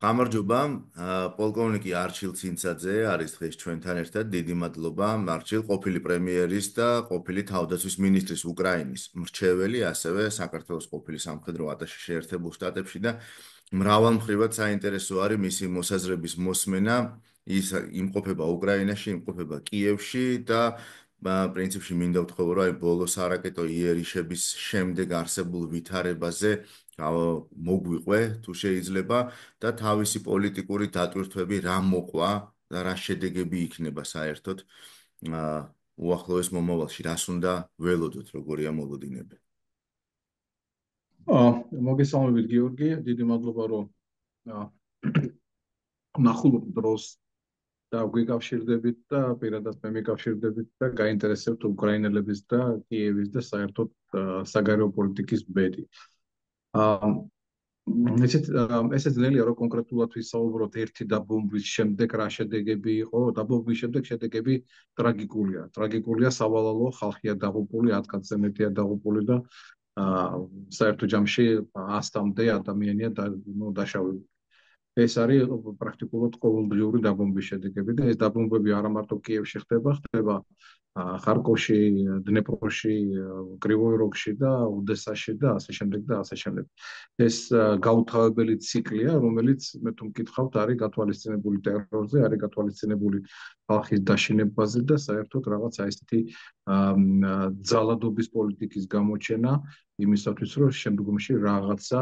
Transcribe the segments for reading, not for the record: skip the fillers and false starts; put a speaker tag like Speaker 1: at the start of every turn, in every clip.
Speaker 1: გამარჯობა, პოლკოვნიკი არჩილ ცინცაძე არის დღეს ჩვენთან ერთად. დიდი მადლობა, არჩილ, ყოფილი პრემიერის და ყოფილი თავდაცვის მინისტრის უკრაინის მრჩეველი, ასევე საქართველოს ყოფილი სამხედრო ატაშე შეერთებულ შტატებში და მრავალმხრივად საინტერესო არის მისი მოსაზრების მოსმენა. ის იმყოფება უკრაინაში, იმყოფება კიევში და პრინციპში მინდა ვთქვა, რომ აი ბოლოს არაკეტო იერიშების შემდეგ არსებულ ვითარებაზე მოგვიყვე თუ შეიძლება და თავისი პოლიტიკური დატვირთვები რა მოყვა და რა შედეგები იქნება საერთოდ უახლოეს მომავალში, რას უნდა ველოდოთ, როგორია მოლოდინები.
Speaker 2: მოგესალმებით გიორგი, დიდი მადლობა რომ ნახულობ დროს და გვიკავშირდებით და პირადად მე მიკავშირდებით და გაინტერესებთ უკრაინელების და კიევის და საერთოდ საგარეო პოლიტიკის ბედი. ესე ძნელია რომ კონკრეტულად ვისაუბროთ ერთი დაბომბვის შემდეგ რა შედეგები იყო. დაბომბვის შემდეგ შედეგები ტრაგიკულია. ტრაგიკულია სავალალო ხალხია დაღუპული, 10-ზე მეტია დაღუპული და საერთო ჯამში 100-მდე ადამიანია დაშავებული. ეს არის პრაქტიკულად ყოველდღიური დაბომბვის შედეგები და ეს დაბომბები არა მარტო კიევში ხდება ხარკოვში, დნეპროში, კრივოი როგში და ოდესაში და ასე შემდეგ და ასე შემდეგ. ეს გაუთავებელი ციკლია, რომელიც მე თუ მკითხავთ, არის გათვალისწინებული ტერორზე, არის გათვალისწინებული ხალხის დაშინებაზე და საერთოდ რაღაცა ესეთი ძალადობის პოლიტიკის გამოჩენა იმისათვის, რომ შემდგომში რაღაცა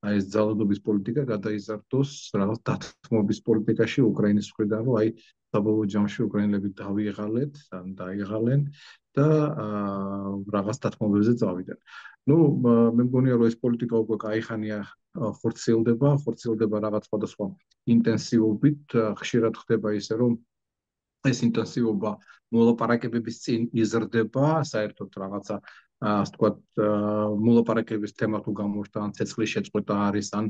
Speaker 2: ეს ძალადობის პოლიტიკა გადაიზარდოს რაღაც დათმობის პოლიტიკაში უკრაინის მხრიდან, რომ აი საბოლოო ჯამში უკრაინელები დავიღალეთ, ან დაიღალენ და რაღაც დათმობებზე წავიდნენ. მე მგონია რომ ეს პოლიტიკა უკვე კაიხანია ხორციელდება რაღაც სხვადასხვა ინტენსივობით, ხშირად ხდება ისე რომ ეს ინტენსივობა მოლაპარაკებების წინ იზრდება, საერთოდ რაღაცა ასე ვთქვათ, მოლაპარაკების თემა თუ გამოჩნდა, ან ცეცხლის შეწყვეტა არის, ან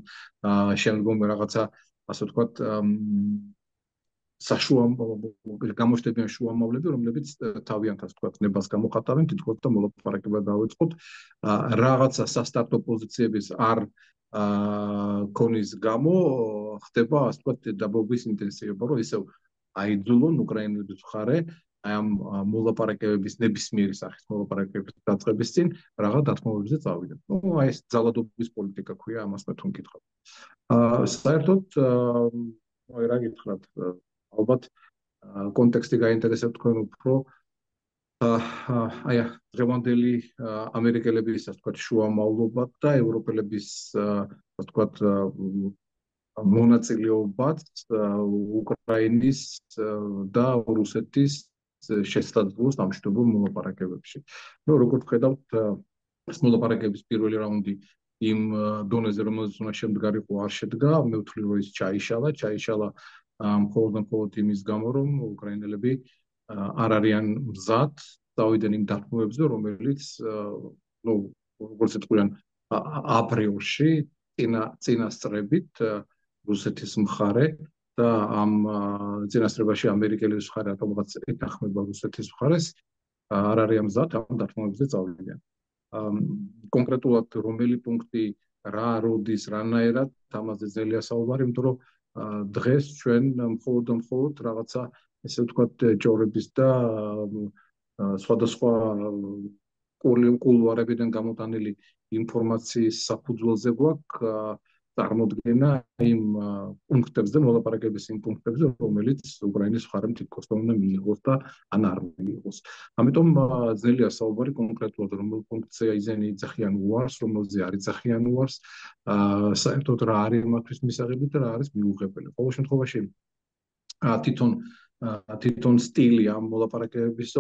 Speaker 2: შემდგომ რაღაცა, ასე ვთქვათ, გამოჩნდებიან შუამავლები, რომლებიც თავიანთ, ასე ვთქვათ, ნებას გამოხატავენ, თითქოს და მოლაპარაკება დავიწყოთ. რაღაცა სასტარტო პოზიციების არ ქონის გამო ხდება, ასე ვთქვათ, დაბომბვის ინტენსივობა, რომ ისევ აიძულონ უკრაინელების მხარე ამ მოლაპარაკებების ნებისმიერი სახის მოლაპარაკებების დაწყების წინ რაღაც დათმობებზე წავიდნენ. აი ეს ძალადობის პოლიტიკა ქვია, ამას მე თუ მკითხავ. საერთოდ რა გითხრათ, ალბათ კონტექსტი გაინტერესებთ თქვენ უფრო. აი დღევანდელი ამერიკელების, ასე ვთქვათ, შუამავლობა და ევროპელების, ასე ვთქვათ, მონაწილეობაც უკრაინის და რუსეთის შესაძლო სამშვიდობო მოლაპარაკებებში. როგორც ვხედავთ, ეს მოლაპარაკების პირველი რაუნდი იმ დონეზე, რომელზეც უნდა შემდგარიყო, არ შედგა. მე ვთვლი, რომ ის ჩაიშალა მხოლოდ იმის გამო, რომ უკრაინელები არ არიან მზად წავიდნენ იმ დათმობებზე, რომელიც როგორც იტყვიან აპრილში წინასწრებით რუსეთის მხარე და ამ წინასწრებაში ამერიკელების მხარე რატომღაც ეთანხმება რუსეთის მხარეს, არ არის მზად ამ დათმობებზე წავიდნენ. კონკრეტულად რომელი პუნქტი რა როდის რანაირად ამაზე ძნელია საუბარი, იმიტომ რომ დღეს ჩვენ მხოლოდ რაღაცა, ესე ვთქვათ, ჯორების და სხვადასხვა კულუარებიდან გამოტანილი ინფორმაციის საფუძველზე გვაქვს წარმოდგენა იმ პუნქტებზე, მოლაპარაკების იმ პუნქტებზე, რომელიც უკრაინის მხარემ თითქოს უნდა მიიღოს და ან არ მიიღოს. ამიტომ ძნელია საუბარი კონკრეტულად რომელ პუნქტზე ისინი იძახიან უარს, რომელზე არ იძახიან უარს, საერთოდ რა არის მათთვის მისაღები და რა არის მიუღებელი. ყოველ შემთხვევაში თვითონ სტილი ამ მოლაპარაკებების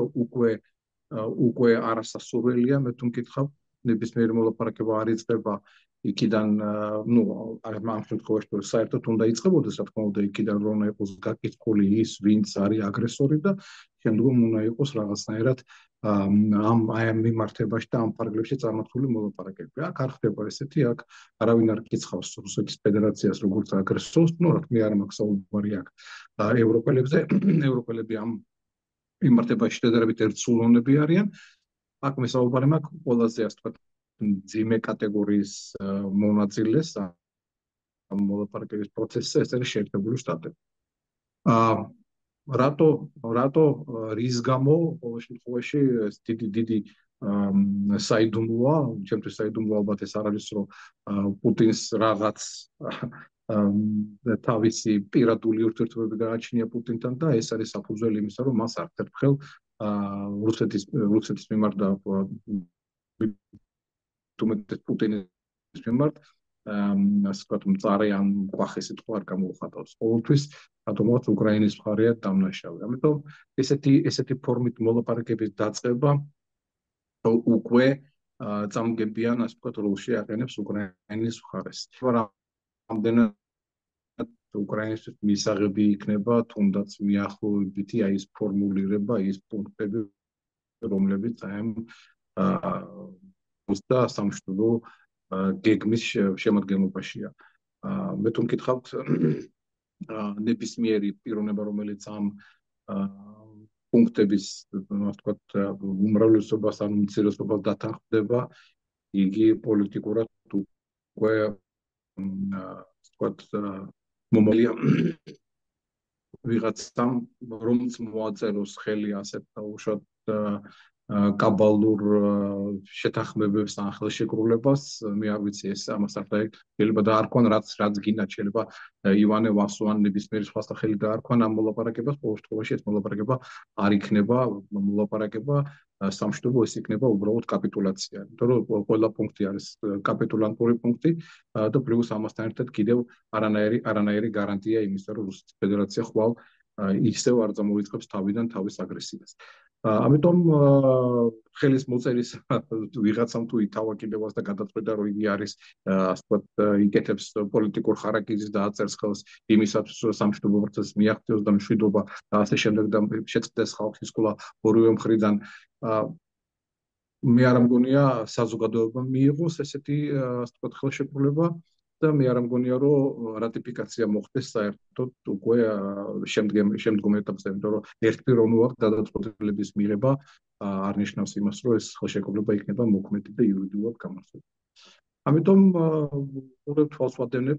Speaker 2: უკვე არასასურველია, მე თუ მკითხავ, ნებისმიერი მოლაპარაკება არ იწყება იქიდან, ამ შემთხვევაში საერთოდ უნდა იწყებოდეს, რა თქმა უნდა, იქიდან რომ უნდა იყოს გაკითხული ის, ვინც არის აგრესორი და შემდგომ უნდა იყოს რაღაცნაირად ამ მიმართებაში და ამ ფარგლებში წარმართული მოლაპარაკებები. აქ არ ხდება ესეთი, აქ არავინ არ კითხავს რუსეთის ფედერაციას როგორც აგრესორს, რა თქმა არ მაქვს საუბარი აქ ევროპელებზე, ევროპელები ამ მიმართებაში შედარებით ერთსულოვნები არიან. აქ მე საუბარი მაქვს ყველაზე, ასე ვთქვათ, ძიმე კატეგორიის მონაწილეს, მოლაპარაკების პროცესზე, ეს არის შეერთებული შტატები. რატო რის გამო ყოველ შემთხვევაში ეს დიდი საიდუმლოა, ჩემთვის საიდუმლო ალბათ ეს არ არის, რომ პუტინს რაღაც თავისი პირადული ურთიერთობები გააჩნია პუტინთან და ეს არის საფუძველი იმისა, რომ მას არ ერთხელ რუსეთის მიმართ და თუმეტეს პუტინის მიმართ ასე ვთქვათ, მწარე ან მკვახე სიტყვა არ გამოუხატავს. ყოველთვის რატომაც უკრაინის მხარეა დამნაშავე. ამიტომ ესეთი ფორმით მოლაპარაკების დაწყება უკვე წამგებიან, ასე ვთქვათ, რუსი აყენებს უკრაინის მხარეს. რამდენად უკრაინისთვის მისაღები იქნება, თუნდაც მიახლოებითი ის ფორმულირება, ის პუნქტები, რომლებიც და სამშვიდობო გეგმის შემადგენლობაშია. მე თუ მკითხავთ ნებისმიერი პიროვნება, რომელიც ამ პუნქტების, ასე ვთქვათ, უმრავლესობას ან უმცირესობას დათანხმდება, იგი პოლიტიკურად უკვე ასე ვთქვათ, მომალია ვიღაცამ, რომც მოაწეროს ხელი ასეთ უშუალოდ კაბალურ შეთანხმებებს ან ხელშეკრულებას, მე არ ვიცი ეს ამას არ შეიძლება დაარქვან, რაც გინდათ, შეიძლება ივანე ვასოვან ნებისმიერი სხვა სახელი დაარქვან ამ მოლაპარაკებას, ყოველ შემთხვევაში ეს მოლაპარაკება არ იქნება მოლაპარაკება სამშვიდობო, ეს იქნება უბრალოდ კაპიტულაცია. იმიტომ რომ ყველა პუნქტი არის კაპიტულანტური პუნქტი და პლუს ამასთან ერთად კიდევ არანაირი გარანტია იმისა, რომ რუსეთის ფედერაცია ხვალ ისევ არ წამოიწყებს თავიდან თავის აგრესიას. ამიტომ ხელის მოწერის ვიღაცამ თუ ითავა კიდევაც და გადაწყვეტა, რომ იგი არის ასე ვთქვათ, იკეთებს პოლიტიკურ ხარაკიზის და აწერს ხელს იმისათვის, რომ სამშვიდობო პროცესს მიაღწიოს და მშვიდობა და ასე შემდეგ და შეწყდეს ხალხის კვლავ ორივე მხრიდან. მე არ მგონია საზოგადოებამ მიიღოს ესეთი ასე ვთქვათ ხელშეკრულება და მე არ მგონია, რომ რატიფიკაცია მოხდეს საერთოდ უკვე შემდგომ ეტაპზე, იმიტომ რომ ერთპიროვნულად გადაწყვეტილების მიღება არ ნიშნავს იმას, რომ ეს ხელშეკრულება იქნება მოქმედი და იურიდიულად გამართული. ამიტომ თვალს ვადევნებ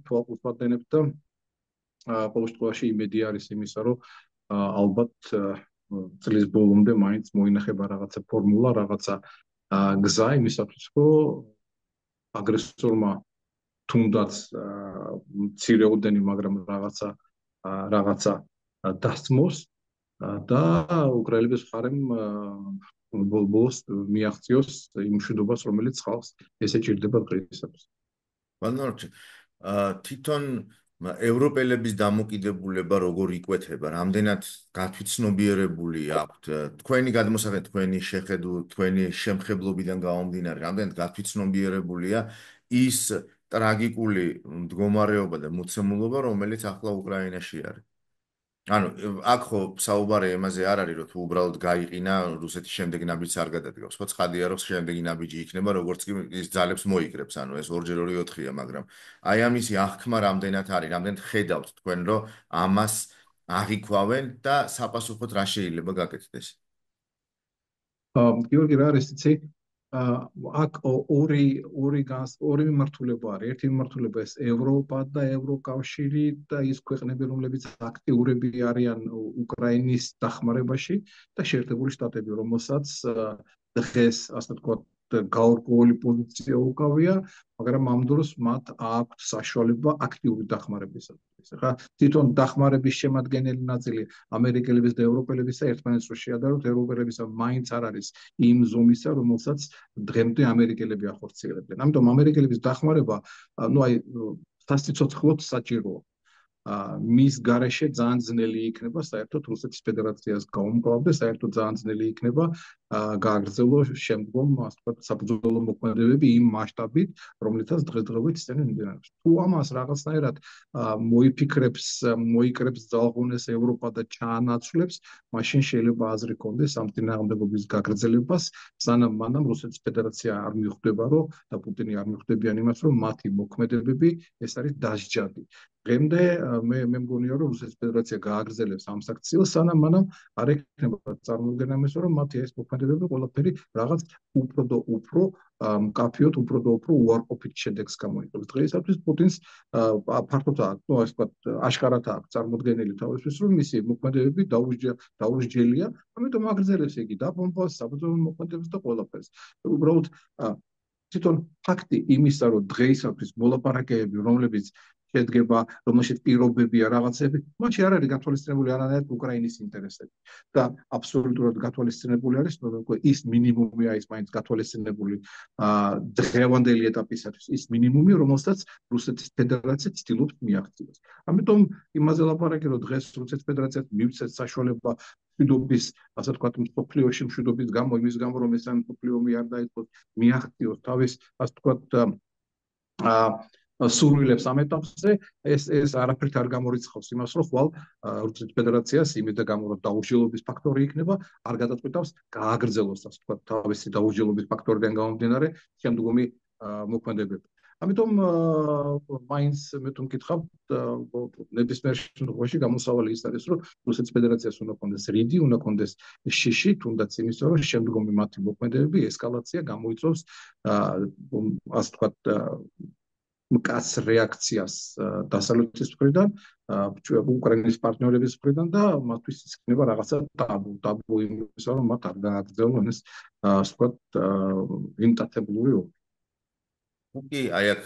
Speaker 2: და ყოველ შემთხვევაში იმედი არის იმისა, რომ ალბათ წლის ბოლომდე მაინც მოინახება რაღაცა ფორმულა, რაღაცა გზა იმისათვის, რომ აგრესორმა თუნდაც მცირეოდენი, მაგრამ რაღაცა დასწმოს და უკრაინების მხარემ ბოლოს მიაღწიოს იმ მშვიდობას, რომელიც ხალხს ესე ჭირდება დღეისათვის.
Speaker 1: ბანორჩი, თვითონ ევროპელების დამოკიდებულება როგორ იკვეთება, რამდენად გათვითცნობიერებული აქვთ თქვენი გადმოსახეთ, თქვენი შეხედვით, თქვენი შემხებლობიდან გამომდინარე, რამდენად გათვითცნობიერებულია ის ტრაგიკული მდგომარეობა და მოცემულობა, რომელიც ახლა უკრაინაში არის. ანუ აქ ხო საუბარი იმაზე არ არის, რომ თუ უბრალოდ გაიყინა რუსეთის შემდეგ ნაბიჯს არ გადადგავს. ხო ცხადია, რომ შემდეგი ნაბიჯი იქნება, როგორც კი ის ძალებს მოიგრებს, ანუ ეს 2x2 4-ია, მაგრამ აი ამისი აღქმა რამდენად არის, რამდენად ხედავთ თქვენ, რომ ამას აღიქვავენ და საპასუხოდ რა შეიძლება გაკეთდეს?
Speaker 2: გიორგი, რა არის იცი? აქ ორი მიმართულება არის. ერთი მიმართულება ეს ევროპა და ევროკავშირი და ის ქვეყნები, რომლებიც აქტიურები არიან უკრაინის დახმარებაში და შეერთებული შტატები, რომელსაც დღეს ასე ვთქვათ გაურკვეველი პოზიცია უკავია, მაგრამ ამ დროს მათ აქვთ საშუალება აქტიური დახმარებისათვის. ხა თვითონ დახმარების შემადგენელი ნაწილი ამერიკელების და ევროპელებისა ერთმანეთს რო შეადაროთ, ევროპელებისა მაინც არ არის იმ ზომისა, რომელსაც დღემდე ამერიკელები ახორციელებდნენ. ამიტომ ამერიკელების დახმარება, ну აი სასიცოცხლოდ საჭიროა. მის გარეშე ძალიან ძნელი იქნება საერთოდ რუსეთის ფედერაციას გაუმკლავდეს, საერთოდ ძალიან ძნელი იქნება გააგრძელოს შემდგომ, ასე ვთქვათ, საბრძოლო მოქმედებები იმ მასშტაბით, რომლითაც დღესდღეობით ისინი მიმდინარეობს. თუ ამას რაღაცნაირად მოიკრებს ძალღუნეს ევროპა და ჩაანაცვლებს, მაშინ შეიძლება აზრი კონდეს ამ წინააღმდეგობის გაგრძელებას, სანამ მანამ რუსეთის ფედერაცია არ მიხვდება, რომ და პუტინი არ მიხვდებიან იმას, რომ მათი მოქმედებები ეს არის დასჯადი. დღემდე მე მგონია, რომ რუსეთის ფედერაცია გააგრძელებს ამ საქციელს, სანამ მანამ არ ექნება წარმოუდგენელ ამისო, რომ მათი ეს მოქმედებები მოქმედებები ყველაფერი რაღაც უფრო და უფრო მკაფიოდ, უფრო და უფრო უარყოფით შედეგს გამოიყენებს. დღეისათვის პუტინს ფართოდ აქვს, ну, ასე ვთქვათ, აშკარად აქვს წარმოდგენილი თავისთვის, რომ მისი მოქმედებები დაუსჯელია, ამიტომ აგრძელებს იგი დაბომბვას, საბრძოლო მოქმედებს და ყველაფერს. უბრალოდ თვითონ ფაქტი იმისა, რომ დღეისათვის მოლაპარაკებები, რომლებიც შედგება, რომელშიც პირობებია რაღაცები, მათში არ არის გათვალისწინებული არანაირად უკრაინის ინტერესები და აბსოლუტურად გათვალისწინებული არის ის მინიმუმი არის მაინც გათვალისწინებული დღევანდელი ეტაპისათვის ის მინიმუმი, რომელსაც რუსეთის ფედერაცია ცდილობს მიაღწიოს. ამიტომ იმაზე ლაპარაკი, რომ დღეს რუსეთის ფედერაციას მივცეთ საშუალება მშვიდობის, ასე ვთქვათ, მსოფლიოში მშვიდობის გამო, იმის გამო, რომ ეს მსოფლიო არ დაიწყოს მიაღწიოს თავის, ასე ვთქვათ, სურვილებს ამ ეტაპზე, ეს არაფრით არ გამორიცხავს იმას, რომ ხვალ რუსეთის ფედერაციას იმის გამო, რომ დაუსჯელობის ფაქტორი იქნება, არ გადაწყვეტავს გააგრძელოს, ასე ვთქვათ, თავისი დაუსჯელობის ფაქტორიდან გამომდინარე შემდგომი მოქმედებები. ამიტომ მაინც მე თუ მკითხავთ, ნებისმიერ შემთხვევაში გამოსავალი ის არის, რომ რუსეთის ფედერაციას უნდა კონდეს რიდი, უნდა კონდეს შიში, თუნდაც იმის, რომ შემდგომი მათი მოქმედებები ესკალაცია გამოიწვევს, ასე ვთქვათ, მკაც რეაქციას დასავლეთის მხრიდან, უკრაინის პარტნიორების მხრიდან და მათთვის იქნება რაღაცა ტაბუ იმისა, რომ მათ არ გააგრძელონ ეს, ასე ვთქვათ, ინტაცებლური ომი.
Speaker 1: კი, აი აქ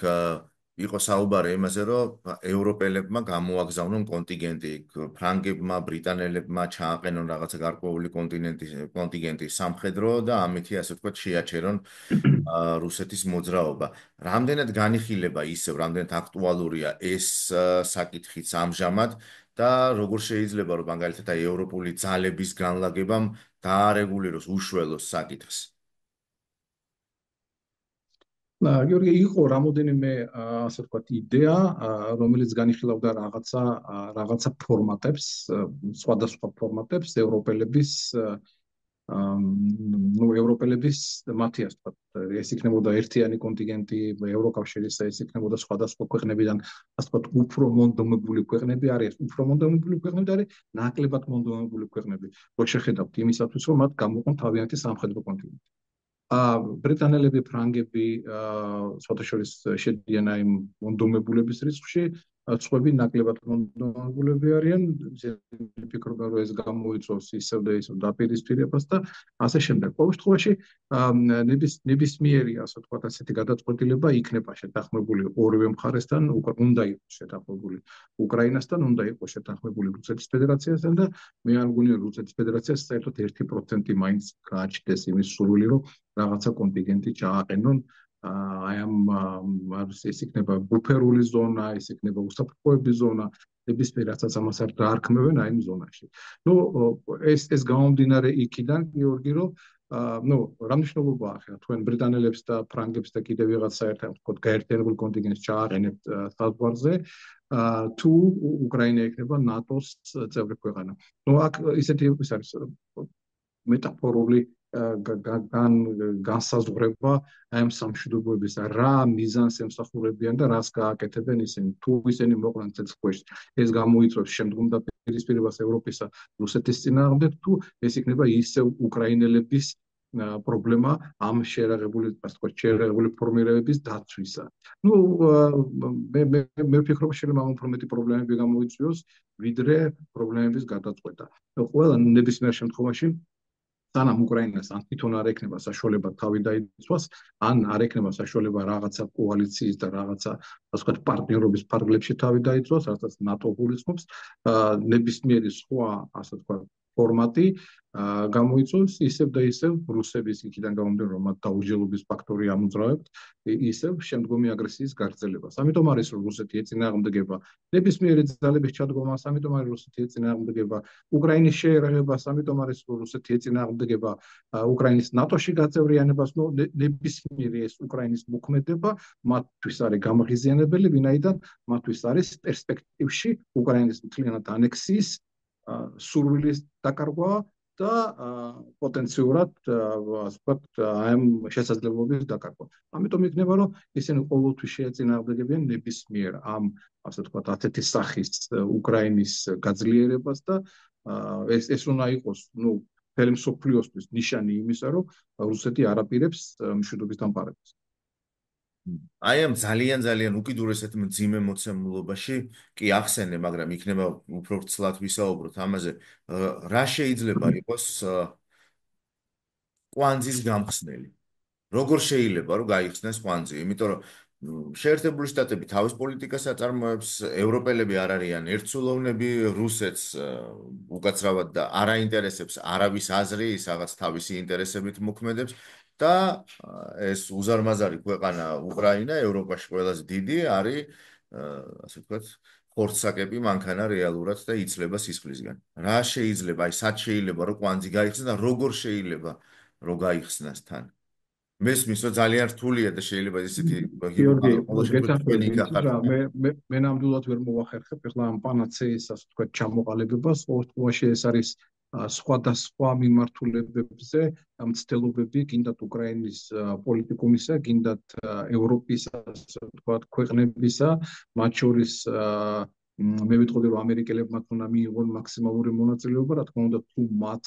Speaker 1: იყო საუბარი იმაზე, რომ ევროპელებმა გამოაგზავნონ კონტინგენტი, ფრანგებმა, ბრიტანელებმა ჩააყენონ რაღაცა გარკვეული კონტინგენტი სამხედრო და ამითი ასე ვთქვათ შეაჩერონ რუსეთის მოძრაობა. რამდენად განიხილება ისევ, რამდენად აქტუალურია ეს საკითხიც ამჟამად და როგორ შეიძლება რომ მაგალითად აი ევროპული ძალების განლაგებამ დაარეგულიროს უშველოს საკითხს.
Speaker 2: გიორგი, იყო რამოდენიმე ასე ვთქვათ იდეა, რომელიც განიხილავდა რაღაცა ფორმატებს, სხვადასხვა ფორმატებს ევროპელების ევროპელების მათი ასე ვთქვათ, ეს იქნებოდა ერთიანი კონტინგენტი ევროკავშირის, ეს იქნებოდა სხვადასხვა ქვეყნებიდან, ასე ვთქვათ, უფრო მონდომებული ქვეყნები არის, უფრო მონდომებული ქვეყნები არის, ნაკლებად მონდომებული ქვეყნები. რო შეხედავთ იმისათვის, რომ მათ გამოყონ თავიანთი სამხედრო კონტინგენტი. ბრიტანელები, ფრანგები, სხვათა შორის შედიან აი მონდომებულების რიცხვში, სხვები ნაკლებად მონდომებულები არიან, ფიქრობენ, რომ ეს გამოიწვევს ისევ და ისევ დაპირისპირებას და ასე შემდეგ. ყოველ შემთხვევაში, ნებისმიერი, ასე ვთქვათ, ასეთი გადაწყვეტილება იქნება შეთანხმებული ორივე მხარესთან, უნდა იყოს შეთანხმებული უკრაინასთან, უნდა იყოს შეთანხმებული რუსეთის ფედერაციასთან და მე არ მგონია რუსეთის ფედერაციას საერთოდ 1% მაინც გააჩნდეს იმის სურვილი, რომ რაღაცა კონტინგენტი ჩააყენონ, აი ეს იქნება ბუფერული ზონა, ეს იქნება უსაფრთხოების ზონა, ნებისმიერ რასაც ამას არ დაარქმევენ აი იმ ზონაში. ნუ ეს გამომდინარე იქიდან, გიორგი, რომ რა მნიშვნელობა ახლა თქვენ ბრიტანელებს და ფრანგებს და კიდევ ვიღაც საერთოდ ვთქვათ გაერთიანებულ კონტინგენტს ჩააყენებთ საზღვარზე, თუ უკრაინა იქნება ნატოს წევრი ქვეყანა. ნუ აქ ისეთი ის არის მეტაფორული განსაზღვრება ამ სამშვიდობოების რა მიზანს ემსახურებიან და რას გააკეთებენ ისინი. თუ ისინი მოყვნენ ცეცხლქვეშ, ეს გამოიწვევს შემდგომ დაპირისპირებას ევროპისა რუსეთის წინააღმდეგ, თუ ეს იქნება ისევ უკრაინელების პრობლემა ამ შეერაღებული ფორმირებების დაცვისა. ნუ მე ვფიქრობ, შეიძლება უფრო მეტი პრობლემები გამოიწვიოს, ვიდრე პრობლემების გადაწყვეტა. ყველა ნებისმიერ შემთხვევაში სანამ უკრაინას ან თვითონ არ ექნება საშუალება თავი დაიცვას, ან არ ექნება საშუალება რაღაცა კოალიციის და რაღაცა, ასე ვთქვათ, პარტნიორობის ფარგლებში თავი დაიცვას, რასაც ნატო გულისხმობს, ნებისმიერი სხვა, ასე ვთქვათ, ფორმატი გამოიწვევს ისევ და ისევ რუსების იქიდან გამომდინარე, რომ მათ დაუსჯელობის ფაქტორი ამოძრავებთ, ისევ შემდგომი აგრესიის გაგრძელებას. ამიტომ არის რომ რუსეთი ეწინააღმდეგება ნებისმიერი ძალების ჩადგომას, ამიტომ არის რუსეთი ეწინააღმდეგება უკრაინის შეერაღებას, ამიტომ არის რომ რუსეთი ეწინააღმდეგება უკრაინის ნატოში გაწევრიანებას, ნებისმიერი ეს უკრაინის მოქმედება მათთვის არის გამღიზიანებელი, ვინაიდან მათთვის არის პერსპექტივში უკრაინის მთლიანად ანექსიის სურვილის დაკარგვა და პოტენციურად, ასე ვთქვათ, ამ შესაძლებლობის დაკარგვა. ამიტომ იქნება, რომ ისინი ყოველთვის შეეწინააღმდეგებიან ნებისმიერ ამ, ასე ვთქვათ, ასეთი სახის უკრაინის გაძლიერებას და ეს უნდა იყოს, მთელი მსოფლიოსთვის ნიშანი იმისა, რომ რუსეთი არ აპირებს მშვიდობის დამყარებას.
Speaker 1: აი ამ ძალიან უკიდურესად მძიმე მოცემულობაში კი ახსენე, მაგრამ იქნება უფრო ცლად ვისაუბროთ ამაზე, რა შეიძლება იყოს კვანძის გამხსნელი. როგორ შეიძლება რომ გაიხსნას კვანძი? იმიტომ რომ შეერთებული შტატები თავის პოლიტიკას აწარმოებს, ევროპელები არ არიან ერთსულოვნები, რუსეთს უკაცრავად და არ აინტერესებს არავის აზრი, ის რაღაც თავისი ინტერესებით მოქმედებს და ეს უზარმაზარი ქვეყანა უკრაინა ევროპაში ყველაზე დიდი არის, ასე ვთქვათ, ხორცსაკები მანქანა რეალურად და იცლება სისხლისგან. რა შეიძლება, აი სად შეიძლება რომ კვანძი გაიხსნას და როგორ შეიძლება რომ გაიხსნას თან? მესმის რომ ძალიან რთულია და შეიძლება ისეთი
Speaker 2: გიორგი,
Speaker 1: ყოველ შემთხვევაში თქვენი
Speaker 2: გეთახმები, იცით რა,
Speaker 1: გახართ.
Speaker 2: მე ნამდვილად ვერ მოვახერხებ ეხლა ამ პანაცეის, ასე ვთქვათ, ჩამოყალიბებას. ყოველ შემთხვევაში ეს არის სხვადასხვა მიმართულებებზე მცდელობები, გინდათ უკრაინის პოლიტიკუმისა, გინდათ ევროპის, ასე ვთქვათ, ქვეყნებისა, მათ შორის მე ვიტყოდი, რომ ამერიკელებმა უნდა მიიღონ მაქსიმალური მონაწილეობა, რა თქმა უნდა, თუ მათ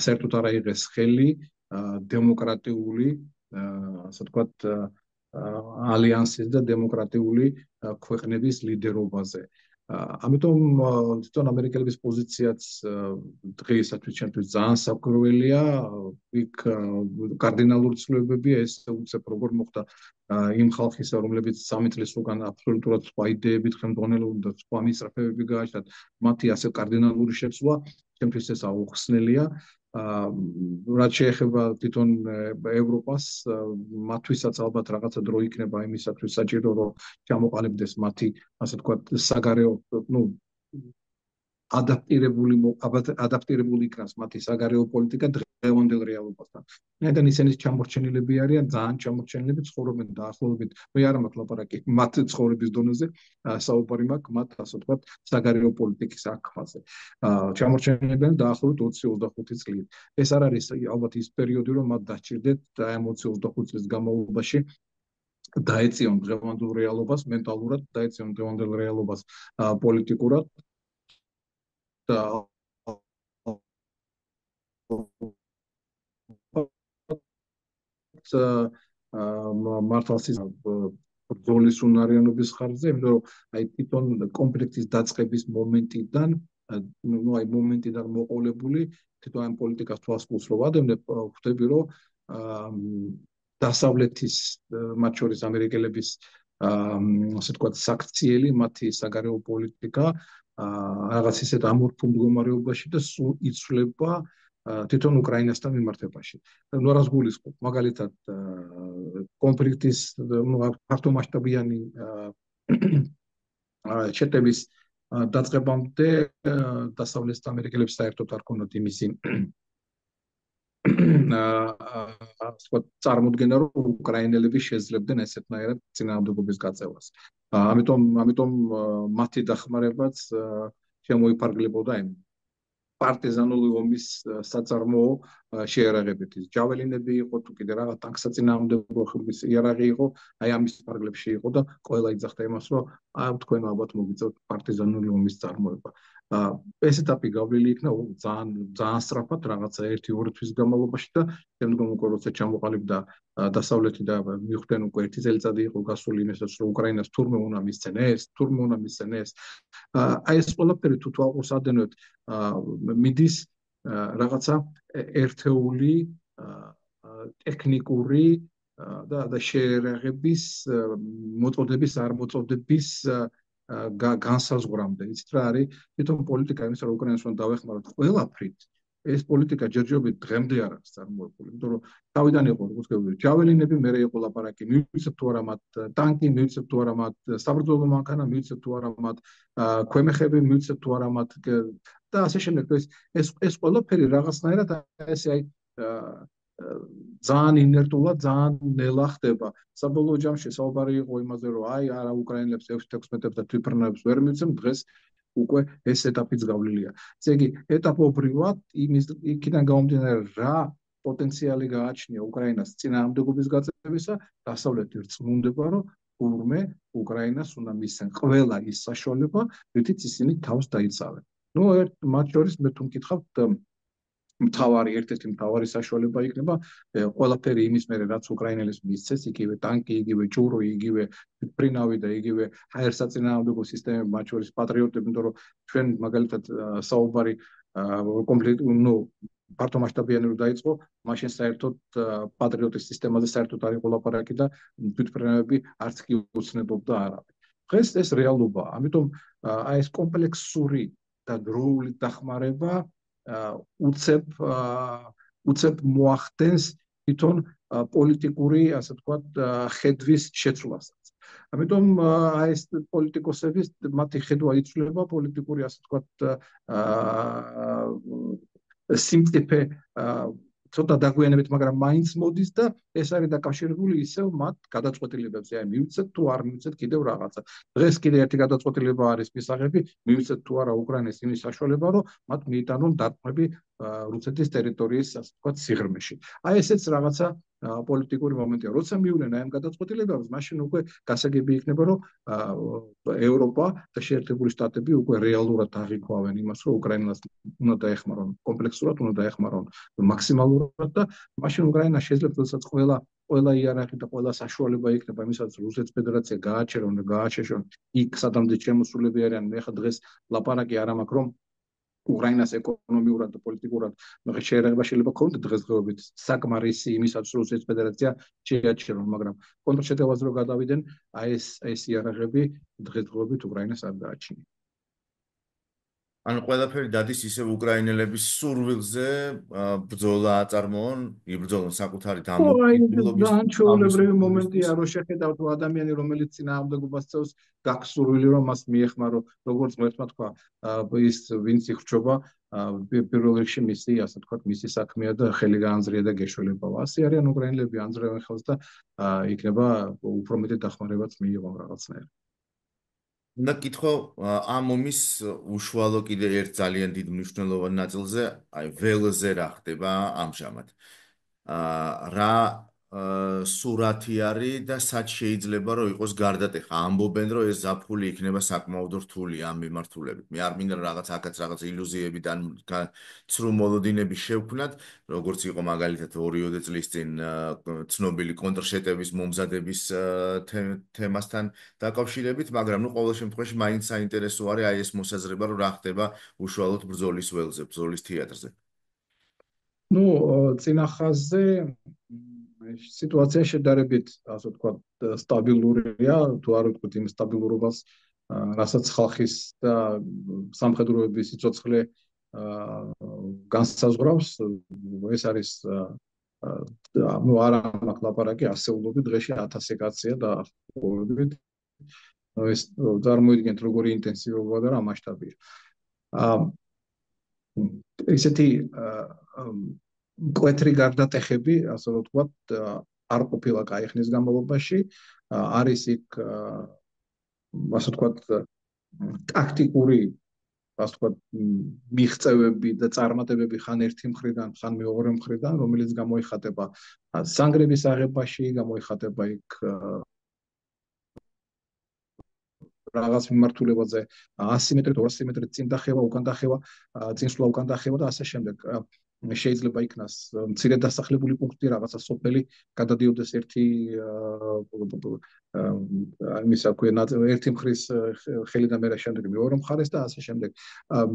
Speaker 2: საერთოდ არ აიღეს ხელი დემოკრატიული, ასე ვთქვათ, ალიანსის და დემოკრატიული ქვეყნების ლიდერობაზე. ამიტომ თვითონ ამერიკელების პოზიციაც დღეისათვის ჩემთვის ძალიან საკურველია. იქ კარდინალური ცვლილებებია, ეს უცებ როგორ მოხდა იმ ხალხისა, რომლებიც 3 წლის უკან აბსოლუტურად სხვა იდეებით ხელმძღვანელობდნენ და სხვა მისწრაფებები გააჩნდათ, მათი ასე კარდინალური შეცვლა ჩემთვის ეს აუხსნელია. რაც შეეხება თვითონ ევროპას, მათთვისაც ალბათ რაღაცა დრო იქნება იმისათვის საჭირო, რომ ჩამოყალიბდეს მათი, ასე ვთქვათ, საგარეო, ადაპტირებული იქნას მათი საგარეო პოლიტიკა დღევანდელ რეალობასთან. და ისინი ჩამორჩენილები არიან, ძალიან ჩამორჩენილები, ცხოვრობენ დაახლოებით, მე არ მაქვს ლაპარაკი მათ ცხოვრების დონეზე, საუბარი მაქვს მათ, ასე ვთქვათ, საგარეო პოლიტიკის აქხმაზე. ჩამორჩენილებიან დაახლოებით 20-25 წლით. ეს არ არის ალბათ ის პერიოდი, რომ მათ დაჭირდეთ და ამ 20-25 წლის განმავლობაში დაეწიონ დღევანდელ რეალობას, მენტალურად დაეწიონ დღევანდელ რეალობას პოლიტიკურად და მართალს ბრძოლის უნარიანობის ხარჯზე, იმიტომ რომ აი თვითონ კონფლიქტის დაწყების მომენტიდან, აი მომენტიდან მოყოლებული თვითონ ამ პოლიტიკას თვალსაჩინოს რო ვადევნებ, ხვდები რომ დასავლეთის, მათ შორის ამერიკელების, ასე ვთქვათ, საქციელი, მათი საგარეო პოლიტიკა რაღაც ისეთ ამორფულ მდგომარეობაში და სულ იცვლება თვითონ უკრაინასთან მიმართებაში. ნუ რას გულისხმობ, მაგალითად, კონფლიქტის ფართომასშტაბიანი შეტევის დაწყებამდე დასავლეთ ამერიკელებს საერთოდ არ ქონდათ იმისი წარმოდგენა, რომ უკრაინელები შეძლებდნენ ესეთნაირად წინააღმდეგობის გაწევას. ამიტომ მათი დახმარებაც შემოიფარგლებოდა იმ პარტიზანული ომის საწარმოო შეერაღებით. ჯაველინები იყო, თუ კიდე რაღაც ტანკსაწინააღმდეგო ხმის იარაღი იყო, აი ამის ფარგლებში იყო და ყველა იძახდა იმას, რომ თქვენ ალბათ მოგიწევთ პარტიზანული ომის წარმოება. ეს ეტაპი გავლილი იქნა ძალიან სწრაფად, რაღაცა 1-2 თვის განმავლობაში და შემდგომ უკვე როცა ჩამოყალიბდა დასავლეთი და მიხვდნენ უკვე 1 წელიწადი იყო გასული იმასაც, რომ უკრაინას თურმე უნდა მისცენ ეს. აი ეს ყველაფერი თუ თვალყურს ადენოთ, მიდის რაღაცა ერთეული ტექნიკური და შეერაღების მოწოდების არ მოწოდების განსაზღვრამდე. იცით რა არის? თვითონ პოლიტიკა იმის, რომ უკრაინას უნდა დავეხმაროთ ყველაფრით, ეს პოლიტიკა ჯერჯერობით დღემდე არ არის წარმოებული. იმიტომ რომ თავიდან იყო, როგორც გეუბნები, ჯაველინები, მერე იყო ლაპარაკი, მივიცეთ თუ არა მათ ტანკი, მივიცეთ თუ არა მათ საბრძოლო მანქანა, მივიცეთ თუ არა მათ ქვემეხები, მივიცეთ თუ არა მათ და ასე შემდეგ. ეს ყველაფერი რაღაცნაირად ესე აი ძალიან ინერტულად, ძალიან ნელა ხდება. საბოლოო ჯამში საუბარი იყო იმაზე, რომ აი არა უკრაინელებს F-16-ებს და თვითმფრინავებს ვერ მივცემ, დღეს უკვე ეს ეტაპიც გავლილია. ესე იგი, ეტაპობრივად იქიდან გამომდინარე რა პოტენციალი გააჩნია უკრაინას წინააღმდეგობის გაწევისა, დასავლეთი რწმუნდება, რომ თურმე უკრაინას უნდა მისცენ ყველა ის საშუალება, რითიც ისინი თავს დაიცავენ. მათ შორის მე თუ მკითხავთ, ერთ-ერთი მთავარი საშუალება იქნება ყველაფერი იმის მერე რაც უკრაინელებს მისცეს, იგივე ტანკი, იგივე ჭურვი, იგივე ფრინავი და იგივე ჰაერსაწინააღმდეგო სისტემები, მათ შორის პატრიოტები, იმიტომ რომ ჩვენ მაგალითად საუბარი ფართომასშტაბიანი რო დაიწყო, მაშინ საერთოდ პატრიოტის სისტემაზე საერთოდ არ იყო ლაპარაკი და თვითმფრინავები არც კი უცნებობდა არავინ. დღეს ეს რეალობაა, ამიტომ აი ეს კომპლექსური და დროული დახმარება უცებ მოახდენს თვითონ პოლიტიკური, ასე ვთქვათ, ხედვის შეცვლასაც. ამიტომ აი ეს პოლიტიკოსების მათი ხედვა იცვლება პოლიტიკური, ასე ვთქვათ, სიმწიფე ცოტა დაგვიანებით, მაგრამ მაინც მოდის და ეს არის დაკავშირებული ისევ მათ გადაწყვეტილებებზე. აი მივიცეთ თუ არ მივიცეთ კიდევ რაღაცა. დღეს კიდევ ერთი გადაწყვეტილება არის მისაღები, მივიცეთ თუ არა უკრაინის იმის საშუალება, რომ მათ მიიტანონ დარტყმები რუსეთის ტერიტორიის, ასე ვთქვათ, სიღრმეში. აი ესეც რაღაცა პოლიტიკური მომენტია. როცა მივიდნენ აი ამ გადაწყვეტილებებს, მაშინ უკვე გასაგები იქნება, რომ ევროპა და შეერთებული შტატები უკვე რეალურად აღიქვავენ იმას, რომ უკრაინას უნდა დაეხმარონ კომპლექსურად, უნდა დაეხმარონ მაქსიმალურად და მაშინ უკრაინა შეიძლება თორსაც ყველა იარაღი და ყველა საშუალება იქნება იმისაც რუსეთის ფედერაცია გააჩერონ და გააჩეშონ იქ სადამდე შემოსულები არიან. მე ხა დღეს ლაპარაკი არ ამაქვს, რომ უკრაინას ეკონომიურად და პოლიტიკურად შეერაღება შეიძლება ქონდეს დღესდღეობით საკმარისი იმისაც რუსეთის ფედერაცია შეაჩერონ, მაგრამ კონტრშეტევაზე რო გადავიდნენ, აი ეს იარაღები დღესდღეობით უკრაინას არ გააჩნია.
Speaker 1: ანუ ყველაფერი დადის ისევ უკრაინელების სურვილზე ბრძოლა აწარმოონ, იბრძოლონ საკუთარი დამოუკიდებლობის
Speaker 2: ძალიან ჩვეულებრივი მომენტია, რომ შეხედავთ ადამიანი, რომელიც წინააღმდეგობას წევს, გაქვს სურვილი, რომ მას მიეხმარო, როგორც ღმერთმა თქვა, ის ვინც იხრჩობა, პირველ რიგში მისი, ასე ვთქვათ, მისი საქმეა და ხელი გაანძრია და გეშველებაო. ასე არიან უკრაინელები, ანძრევენ ხელს და იქნება უფრო მეტი დახმარებაც მიიღონ რაღაცნაირად.
Speaker 1: და კითხო, ამ ომის უშუალო კიდე ერთ ძალიან დიდ მნიშვნელოვან ნაწილზე, აი ველზე რა ხდება ამჟამად. რა სურათი არის და სად შეიძლება რომ იყოს გარდატეხა. ამბობენ რომ ეს ზაფხული იქნება საკმაოდ რთული ამ მიმართულებით. მე არ მინდა რაღაც აქაც რაღაც ილუზიები და ცრუ მოლოდინები შევქმნათ, როგორც იყო მაგალითად 2-20 წლის წინ ცნობილი კონტრშეტევის მომზადების თემასთან დაკავშირებით, მაგრამ ნუ ყოველ შემთხვევაში მაინც საინტერესო არის აი ეს მოსაზრება, რომ რა ხდება უშუალოდ ბრძოლის ველზე, ბრძოლის თეატრზე.
Speaker 2: ნუ წინა ხაზზე სიტუაცია შედარებით, ასე ვთქვათ, სტაბილურია, თუ არ ვთქვით იმ სტაბილურობას, რასაც ხალხის და სამხედროების სიცოცხლე განსაზღვრავს. ეს არის ნუ არა მაქვს ლაპარაკი, ასეულობით დღეში 1000 კაცია და ახლობებით. ეს წარმოიდგინეთ როგორი ინტენსივობა და რა მასშტაბია. ესეთი მკვეთრი გარდატეხები, ასე რომ ვთქვათ, არ ყოფილა კაი ხნის განმავლობაში. არის იქ, ასე ვთქვათ, ტაქტიკური, ასე ვთქვათ, მიღწევები და წარმატებები ხან ერთი მხრიდან, ხან მეორე მხრიდან, რომელიც გამოიხატება სანგრების აღებაში, გამოიხატება იქ რაღაც მიმართულებაზე 100 მეტრით, 200 მეტრით წინ დახევა, უკან დახევა, წინსვლა, უკან დახევა და ასე შემდეგ. შეიძლება იქნას მცირე დასახლებული პუნქტი, რაღაცა სოფელი, გადადიოდეს ერთი იმისა ქვია, ერთი მხრის ხელი და მერე შემდეგ მეორე მხარეს და ასე შემდეგ.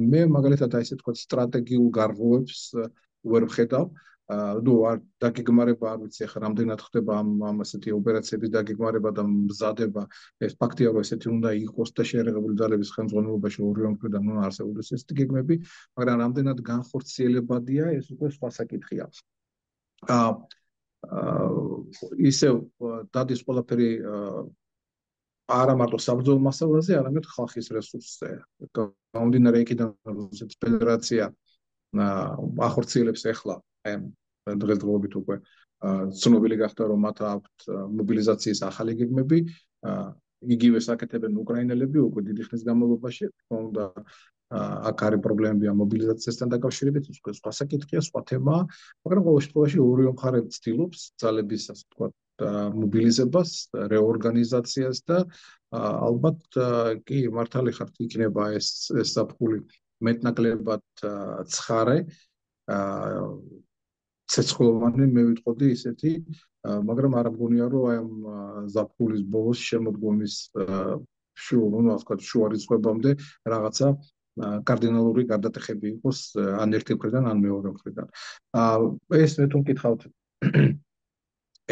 Speaker 2: მე მაგალითად აი ესე თქვა სტრატეგიულ გარღვევებს ვერ ვხედავ. ნუ არ დაგეგმარება, არ ვიცი ახლა რამდენად ხდება ამ ასეთი ოპერაციების დაგეგმარება და მზადება. ეს ფაქტია, რომ ესეთი უნდა იყოს და შეერაღებული ძალების ხელმძღვანელობაში ორივე მხრიდან უნდა არსებობდეს ესეთი გეგმები, მაგრამ რამდენად განხორციელებადია, ეს უკვე სხვა საკითხია. ისევ დადის ყველაფერი არა მარტო საბრძოლო მასალაზე, არამედ ხალხის რესურსზე. გამომდინარე იქიდან, რუსეთის ფედერაცია ახორციელებს ახლა დღესდღეობით უკვე ცნობილი გახდა, რომ მათ აქვთ მობილიზაციის ახალი გეგმები, იგივე საკეთებენ უკრაინელები უკვე დიდი ხნის განმავლობაში. თქონდა აქ არის პრობლემები ამ მობილიზაციასთან დაკავშირებით, სხვა საკითხია, სხვა თემაა, მაგრამ ყოველ შემთხვევაში ორივე მხარე ცდილობს ძალების, ასე ვთქვათ, მობილიზებას, რეორგანიზაციას და ალბათ კი მართალი ხართ იქნება ეს საფხული მეტნაკლებად ცხარე. ცეცხლოვანი მე ვიტყოდი ისეთი, მაგრამ არ მგონია რომ აი ამ ზაფხულის ბოლოს შემოდგომის რა ვთქვათ, შუა რიცხვებამდე რაღაცა კარდინალური გარდატეხები იყოს ან ერთი მხრიდან, ან მეორე მხრიდან. ეს მე თუ მკითხავთ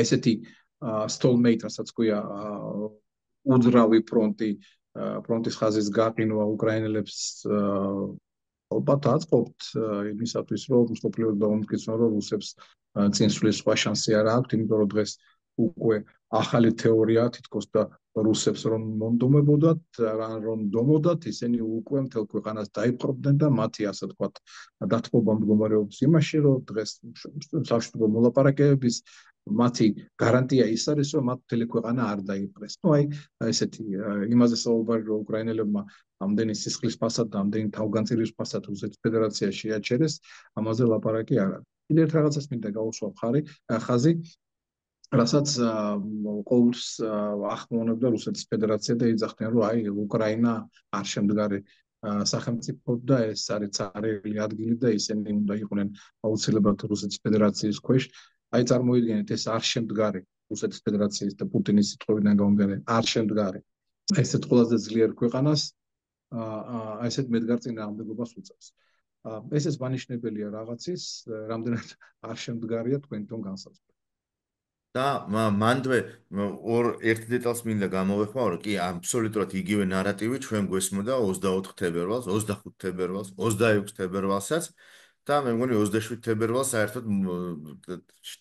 Speaker 2: ესეთი სტოლმეიტ, რასაც ქვია, უძრავი ფრონტის ხაზის გაყინვა უკრაინელებს ალბათ აწყობთ იმისათვის, რომ მსოფლიოს დაუმტკიცნო, რომ რუსებს წინსვლის სხვა შანსი არ აქვთ, იმიტომ რომ დღეს უკვე ახალი თეორია თითქოს და რუსებს რომ მომდომებოდათ, რომ დომოდათ, ისინი უკვე მთელ ქვეყანას დაიპყრობდნენ და მათი, ასე ვთქვათ, დათბობა მდგომარეობს იმაში, რომ დღეს სამშვიდობო მოლაპარაკებების მათი გარანტია ის არის, რომ მათ მთელი ქვეყანა არ დაიპყრეს. აი ესეთი იმაზე საუბარი, რომ უკრაინელებმა ამდენი სისხლის ფასად და ამდენი თავგანწირის ფასად რუსეთის ფედერაცია შეაჩერეს, ამაზე ლაპარაკი არ არის. კიდევ ერთ რაღაცას მინდა გაუსვა ხაზი, რასაც ყოველს ახმოვანებდა რუსეთის ფედერაცია და იძახდნენ, რომ აი უკრაინა არ შემდგარი სახელმწიფო და ეს არის ცარიელი ადგილი და ისინი უნდა იყვნენ აუცილებლად რუსეთის ფედერაციის ქვეშ. აი წარმოიდგინეთ, ეს არ შემდგარი რუსეთის ფედერაციის და პუტინის სიტყვებიდან გამომდინარე, არ შემდგარი ესეთ ყველაზე ძლიერ ქვეყანას ესეთ მედგარ წინააღმდეგობას უწევს. ეს მანიშნებელია რაღაცის, რამდენად არ შემდგარია თქვენ თვითონ განსაზღვრა.
Speaker 1: და მანდვე ერთ დეტალს მინდა გამოვეხმარო, კი, აბსოლუტურად იგივე ნარატივი ჩვენ გვესმოდა 24 თებერვალს, 25 თებერვალს, 26 თებერვალსაც და მე მგონი 27 თებერვალს საერთოდ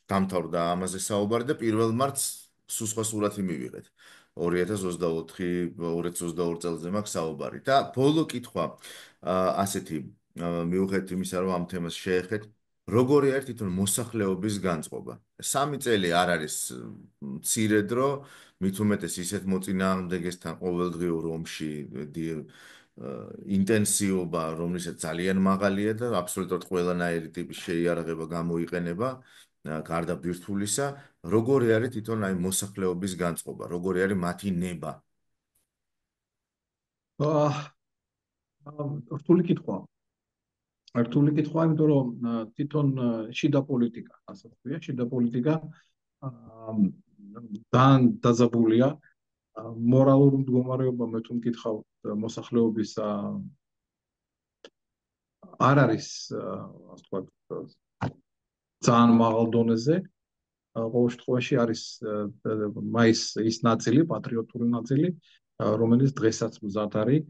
Speaker 1: დამთავრდა ამაზე საუბარი და 1 მარტს სულ სხვა სურათი მივიღეთ. 2022 წელზე მაქვს საუბარი და ბოლო კითხვა ასეთი მიუხედავად იმისა, რომ ამ თემას შეეხეთ, როგორი არის თვითონ მოსახლეობის განწყობა? 3 წელი არ არის მცირე დრო, მით უმეტეს ისეთ მოწინააღმდეგესთან ყოველდღიურ ომში ინტენსივობა, რომლითაც ძალიან მაღალია და აბსოლუტურად ყველანაირი ტიპის შეიარაღება გამოიყენება, გარდა ბირთვულისა, როგორი არის თვითონ აი მოსახლეობის განწყობა, როგორი არის მათი ნება?
Speaker 2: რთული კითხვაა. რთული კითხვაა, იმიტომ რომ თვითონ შიდა პოლიტიკა, ასე ვთქვია, შიდა პოლიტიკა ძალიან დაძაბულია. მორალური მდგომარეობა, მე თუ მკითხავთ, მოსახლეობის არ არის, ასე ვთქვათ, ძალიან მაღალ დონეზე. ყოველ შემთხვევაში არის ის ნაწილი, პატრიოტული ნაწილი, რომელიც დღესაც მზად არის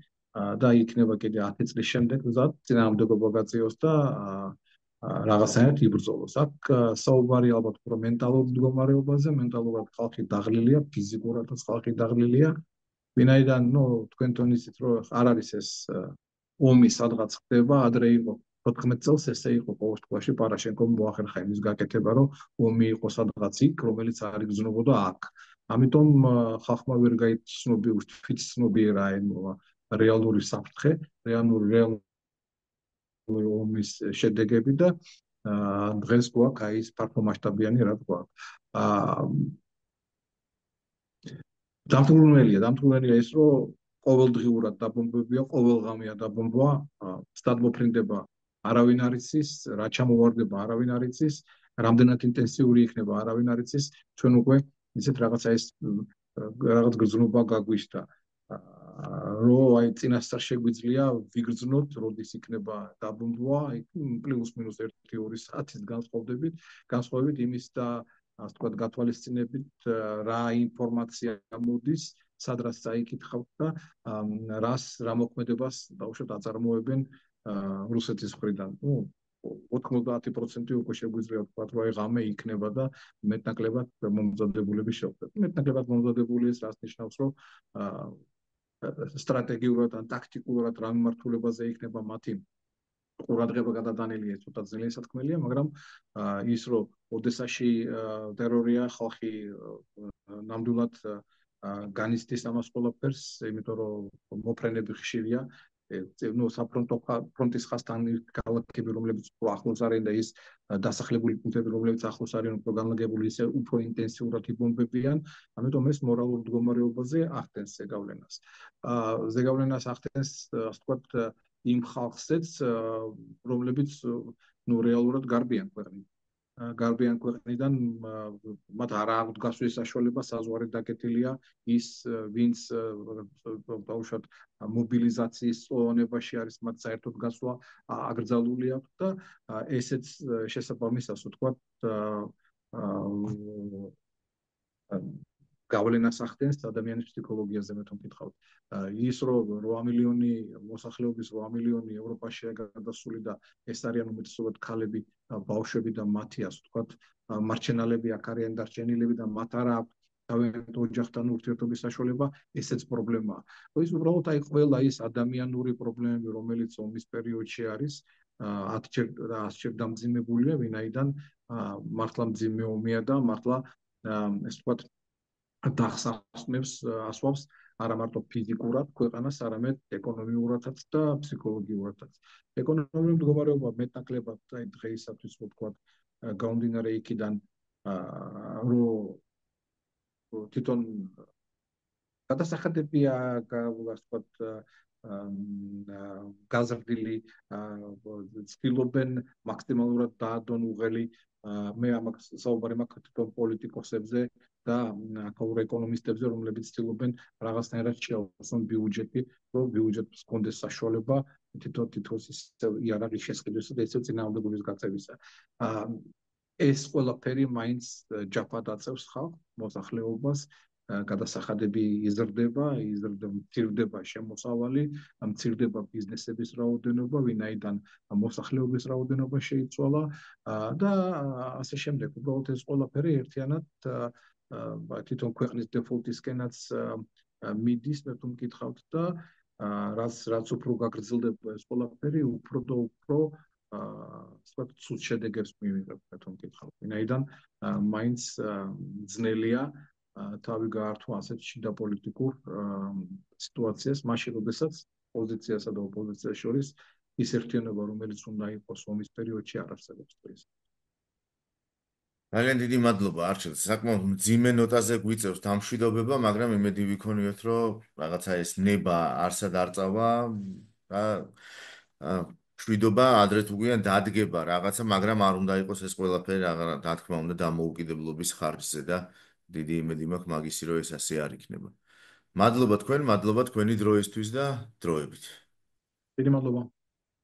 Speaker 2: და იქნება კიდე 10 წლის შემდეგ მზად წინააღმდეგობა გაწიოს და რაღაცნაირად იბრძოლოს. აქ საუბარი ალბათ უფრო მენტალურ მდგომარეობაზე, მენტალურად ხალხი დაღლილია, ფიზიკურადაც ხალხი დაღლილია. ვინაიდან, თქვენ თვითონ რომ არ არის ეს ომი სადღაც ხდება, ადრე იყო 14 წელს ესე იყო ყოველ შემთხვევაში პარაშენკომ მოახერხა იმის გაკეთება, რომ ომი იყო სადღაც იქ, რომელიც არ იგრძნობოდა აქ. ამიტომ ხალხმა ვერ გაიცნობიერა რეალური საფრთხე, რეალური ომის შედეგები და დღეს გვაქვს აი ეს ფართომასშტაბიანი რა გვაქვს. დამთვრუნელია ის, რომ ყოველდღიურად დაბომბებია, ყოველღამეა დაბომბვა, სტადმოფრინდება არავინ არ იცის, რა ჩამოვარდება არავინ არ იცის, რამდენად ინტენსიური იქნება არავინ არ იცის, ჩვენ უკვე ისეთ რაღაცა ეს რაღაც გრძნობა გაგვიშთა. რომ აი წინასწარ შეგვიძლია ვიგრძნოთ, როდის იქნება დაბომბვა, პლუს მინუს 1-2 საათის განსხვავებით იმის და ასე ვთქვათ, გათვალისწინებით რა ინფორმაცია მოდის, სადაც წაიკითხავთ და რა მოქმედებას დაუშვათ აწარმოებენ რუსეთის მხრიდან. 90% უკვე შეგვიძლია ვთქვათ, რომ აი ღამე იქნება და მეტნაკლებად მომზადებულები შეხვდება. მეტნაკლებად მომზადებული ეს რას ნიშნავს, რომ სტრატეგიულად ან ტაქტიკულად რა მიმართულებაზე იქნება მათი ყურადღება გადატანილი, ეს ცოტა ძლიერი სათქმელია, მაგრამ ის რომ ოდესაში ტერორია, ხალხი ნამდვილად განიცდის ამას ყველაფერს, იმიტომ რომ მოფრენები ხშირია, საფრონტო ფრონტის ხაზთან ქალაქები, რომლებიც ახლოს არიან და ის დასახლებული პუნქტები, რომლებიც ახლოს არიან, უფრო განლაგებული, ისე უფრო ინტენსიურად იბომბებიან, ამიტომ ეს მორალურ მდგომარეობაზე ახდენს ზეგავლენას. ზეგავლენას ახდენს, ასე ვთქვათ, იმ ხალხსაც, რომლებიც ნუ რეალურად გარბიან ქვეყნიდან. გარბიან ქვეყნიდან მათ არ აღდგას ეს საშუალება, საზღვარი დაკეტილია, ის ვინც ბავშვად მობილიზაციის წლოვანებაში არის, მათ საერთოდ გასვლა აკრძალული აქვს და ესეც შესაბამისას ვთქვათ გავლენას ახდენს ადამიანის ფსიქოლოგიაზე, მე თვითონ ვკითხავთ. ის რომ 8 მილიონი მოსახლეობის 8 მილიონი ევროპაშია გადასული და ეს არიან უმეტესობად ქალები, ბავშვები და მათი, ასე ვთქვათ, მარჩენალები აქ არიან დარჩენილები და მათ არ აქვს თავიანთ ოჯახთან ურთიერთობის საშუალება, ესეც პრობლემაა. ის უბრალოდ აი ყველა ის ადამიანური პრობლემები, რომელიც ომის პერიოდში არის, 10-ჯერ და 100-ჯერ დამძიმებულია, ვინაიდან მართლა მძიმე ომია და მართლა ეს ვთქვათ ასვავს არა მარტო ფიზიკურად ქვეყანას, არამედ ეკონომიურადაც და ფსიქოლოგიურადაც. ეკონომიკური მდგომარეობა მეტნაკლებად აი დღეისათვის ვთქვათ გამომდინარე იქიდან, რომ თვითონ გადასახადებია ვთქვათ გაზრდილი, ცდილობენ მაქსიმალურად დაადონ უღელი. მე ამას საუბარი მაქვს თვითონ პოლიტიკოსებზე და აქაურ ეკონომისტებზე, რომლებიც ცდილობენ რაღაცნაირად შეავსონ ბიუჯეტი, რომ ბიუჯეტს კონდეს საშუალება თითოეულ იარაღის შესყიდვისა და ესე წინააღმდეგობის გაწევისა. ეს ყველაფერი მაინც ჯაფად აწევს ხალხს, მოსახლეობას, გადასახადები იზრდება, მცირდება შემოსავალი, მცირდება ბიზნესების რაოდენობა, ვინაიდან მოსახლეობის რაოდენობა შეიცვალა და ასე შემდეგ. უბრალოდ ეს ყველაფერი ერთიანად თვითონ ქვეყნის დეფოლტისკენაც მიდის, მე თუ მკითხავთ და რაც უფრო გაგრძელდება ეს ყველაფერი, უფრო და უფრო ცუდ შედეგებს მივიღებთ, მე თუ მკითხავთ. ვინაიდან მაინც ძნელია თავი გაართვა ასეთ შიდა პოლიტიკურ სიტუაციას, მაშინ როდესაც პოზიციასა და ოპოზიციას შორის ის ერთიანობა, რომელიც უნდა იყოს ომის პერიოდში, არ არსებობს დღეს.
Speaker 1: ძალიან დიდი მადლობა არჩილ, საკმაოდ მძიმე ნოტაზე გვიწევს დამშვიდობება, მაგრამ იმედი ვიქონიოთ, რომ რაღაცა ეს ნება არსად არ წავა და მშვიდობა ადრე თუ გვიან დადგება რაღაცა, მაგრამ არ უნდა იყოს ეს ყველაფერი რა თქმა უნდა დამოუკიდებლობის ხარჯზე და დიდი იმედი მაქვს მაგისი რომ ეს ასე არ იქნება. მადლობა თქვენ, მადლობა თქვენი დროისთვის და დროებით.
Speaker 2: დიდი მადლობა.